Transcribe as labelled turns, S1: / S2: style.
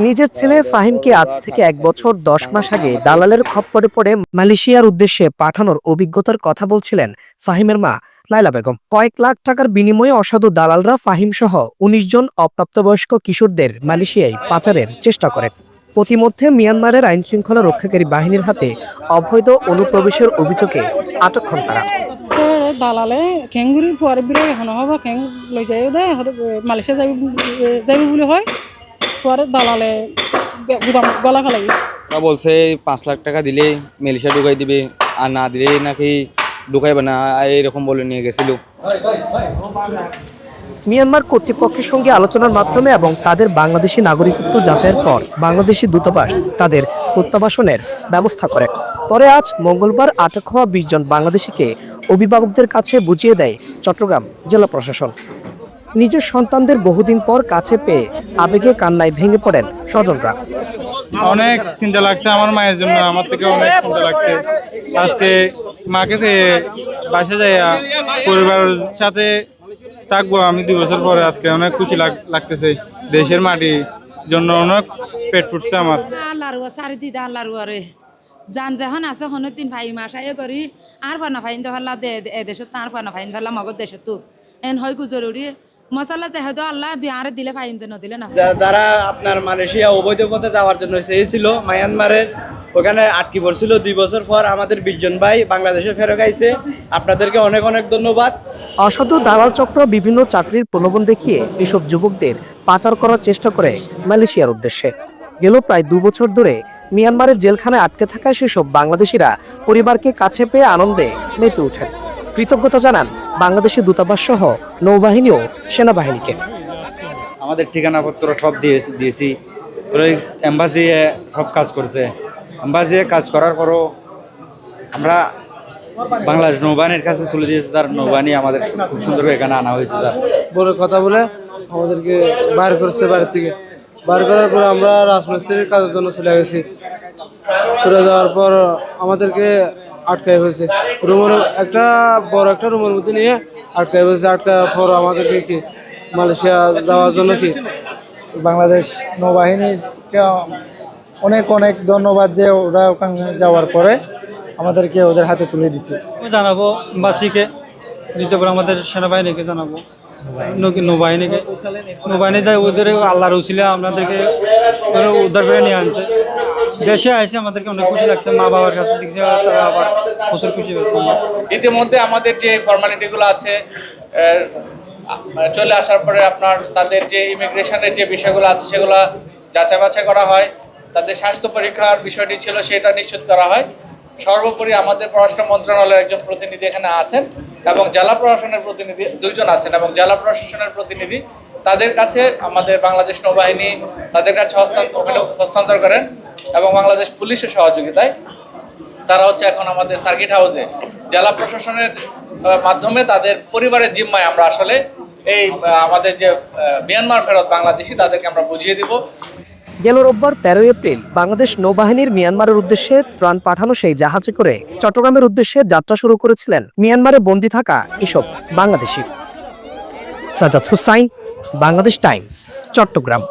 S1: নিজের ছেলে ফাহিমকে আজ থেকে ১ বছর ১০ মাস আগে দালালের খপ্পরে পড়ে মালয়েশিয়ার উদ্দেশ্যে পাঠানোর অভিজ্ঞতার কথা বলছিলেন ফাহিমের মা লায়লা বেগম। কয়েক লাখ টাকার বিনিময়ে অসাধু দালালরা ফাহিম সহ ১৯ জন অপ্রাপ্তবয়স্ক কিশোরদের মালয়েশিয়ায় পাচারের চেষ্টা করেন। প্রতিমধ্যে মিয়ানমারের আইনশৃঙ্খলা রক্ষাকারী বাহিনীর হাতে অবৈধ অনুপ্রবেশের অভিযোগে আটক হন তারা।
S2: দালালে খেঙ্গুরি ফুয়ারে বিরে এখন হব খেং লৈ যাই দে মালয়েশিয়া যাবি বলে হয় ফুয়ারে দালালে গলা ফেলাই।
S3: ওরা বলছে ৫ লাখ টাকা দিলে মালয়েশিয়া ঢুকাই দিবে, আর না দিলে নাকি ঢুকাইবে না, এরকম বলে নিয়ে গেছিল।
S1: মিয়ানমার কর্তৃপক্ষের সঙ্গে আলোচনার মাধ্যমে এবং তাদের বাংলাদেশি নাগরিকত্ব যাচাইয়ের পর বাংলাদেশি দূতাবাস তাদের প্রত্যাবাসনের ব্যবস্থা করে। পরে আজ মঙ্গলবার আটক হওয়া ২০ জন বাংলাদেশিকে অভিভাবকদের কাছে বুঝিয়ে দেয় চট্টগ্রাম জেলা প্রশাসন। নিজের সন্তানদের বহুদিন পর কাছে পেয়ে আবেগে কান্নায় ভেঙে পড়েন স্বজনরা।
S4: অনেক চিন্তা লাগছে আমার মায়ের জন্য, আমার থেকে অনেক চিন্তা লাগছে। আজকে মাকে পেয়ে বাসে যাই পরিবারের সাথে থাকবো আমি ২ বছর পরে। আজকে অনেক খুশি লাগতেছে, দেশের মাটির জন্য অনেক পেট ফুটছে আমার।
S5: জান যখন আছে হনো ৩ ভাই মাস আয় করি আর ফানা ফাইন দেওয়াল্লা দেশত আর ফানা ফাইন ফেলা মগজ দেশত তো এন হয় জরুরি মশালা চাই হয়তো আল্লাহ দুই আরে দিলে ফাইন নদিলে না।
S6: যারা আপনার মালয়েশিয়া অবৈধ পথে যাওয়ার জন্য চেয়েছিল মায়ানমারের, ওখানে আটকে পড়ছিল ২ বছর পর আমাদের ২০ জন ভাই বাংলাদেশে ফেরত আইছে। আপনাদেরকে অনেক অনেক ধন্যবাদ।
S1: অসাধু দালাল চক্র বিভিন্ন চাকরির প্রলোভন দেখিয়ে এসব যুবকদের পাচার করার চেষ্টা করে মালয়েশিয়ার উদ্দেশ্যে। গেল প্রায় ২ বছর ধরে মিয়ানমারের জেলখানায় আটকে থাকা সেসব বাংলাদেশিরা পরিবারকে কাছে পেয়ে আনন্দে মেতে ওঠেন। কৃতজ্ঞতা জানান বাংলাদেশি দূতাবাস সহ নৌবাহিনী ও সেনাবাহিনীকে।
S3: আমাদের ঠিকানাপত্র সব দিয়েছি, তো এম্বাসি সব কাজ করছে। এম্বাসি কাজ করার পরও আমরা বাংলাদেশ নৌবাহিনীর কাছে তুলে দিয়েছি। স্যার নৌবাহিনী আমাদের খুব সুন্দর এখানে আনা হয়েছে। স্যার
S7: বলে কথা বলে আমাদেরকে বাইর করছে, বাইরের থেকে বাইর করার পর আমরা রাজমিস্ত্রির কাজের জন্য চলে গেছি। চলে যাওয়ার পর আমাদেরকে আটকাই হয়েছে রুমের একটা বড় একটা রুমের মধ্যে নিয়ে আটকাই হয়েছে। আটকার পর আমাদেরকে কি মালয়েশিয়া যাওয়ার জন্য কি
S8: বাংলাদেশ নৌবাহিনীকে অনেক অনেক ধন্যবাদ যে ওরা ওখানে যাওয়ার পরে আমাদেরকে ওদের হাতে তুলে দিছে।
S7: জানাবো এম্বাসিকে, দ্বিতীয় করে আমাদের সেনাবাহিনীকে জানাবো, নৌবাহিনী যায় ওদের আল্লাহর উসিলা আমাদেরকে উদ্ধার করে নিয়ে আনছে। দেশে আসে আমাদেরকে অনেক খুশি লাগছে, মা বাবার কাছে দেখছে তারা আবার প্রচুর খুশি হয়েছে।
S9: ইতিমধ্যে আমাদের যে ফর্মালিটিগুলো আছে চলে আসার পরে আপনার তাদের যে ইমিগ্রেশনের যে বিষয়গুলো আছে সেগুলো যাচাই বাছাই করা হয়। তাদের স্বাস্থ্য পরীক্ষার বিষয়টি ছিল সেটা নিশ্চিত করা হয়। সর্বোপরি আমাদের পররাষ্ট্র মন্ত্রণালয়ের একজন প্রতিনিধি এখানে আছেন এবং জেলা প্রশাসনের প্রতিনিধি ২ জন আছেন এবং জেলা প্রশাসনের প্রতিনিধি তাদের কাছে আমাদের বাংলাদেশ নৌবাহিনী তাদের কাছে হস্তান্তর করেন এবং বাংলাদেশ পুলিশের সহযোগিতায় তারা হচ্ছে এখন আমাদের সার্কিট হাউসে জেলা প্রশাসনের মাধ্যমে তাদের পরিবারের জিম্মায় আমরা আসলে এই আমাদের যে মিয়ানমার ফেরত বাংলাদেশি তাদেরকে আমরা বুঝিয়ে দিব।
S1: গেল রোববার ১৩ এপ্রিল বাংলাদেশ নৌবাহিনীর মিয়ানমারের উদ্দেশ্যে ত্রাণ পাঠানো সেই জাহাজে করে চট্টগ্রামের উদ্দেশ্যে যাত্রা শুরু করেছিলেন মিয়ানমারে বন্দী থাকা এসব বাংলাদেশি। সাজাদ হুসাইন, বাংলাদেশ টাইমস, চট্টগ্রাম।